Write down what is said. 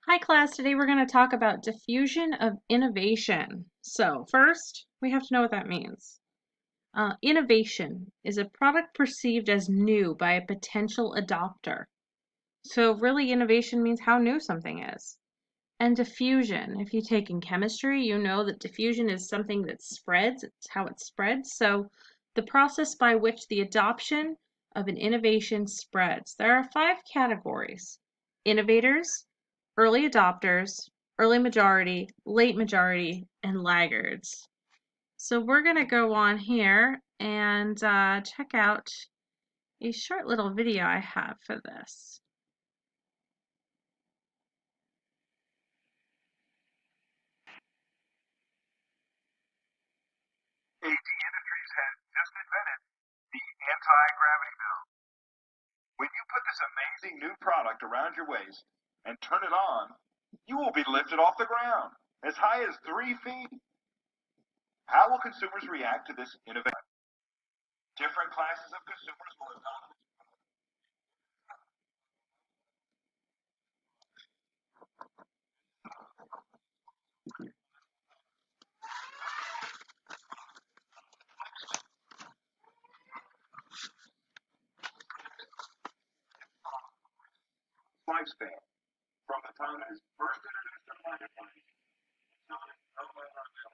Hi class, today we're going to talk about diffusion of innovation. So first, we have to know what that means. Innovation is a product perceived as new by a potential adopter. So really innovation means how new something is. And diffusion, if you take in chemistry, you know that diffusion is something that spreads, it's how it spreads. So the process by which the adoption of an innovation spreads. There are 5 categories: innovators, early adopters, early majority, late majority, and laggards. So we're going to go on here and check out a short little video I have for this. AT Industries has just invented the anti-gravity belt. When you put this amazing new product around your waist and turn it on, you will be lifted off the ground as high as 3 feet. How will consumers react to this innovation? Different classes of consumers will adopt this lifespan from the time it is first introduced to the marketplace until it is no longer available.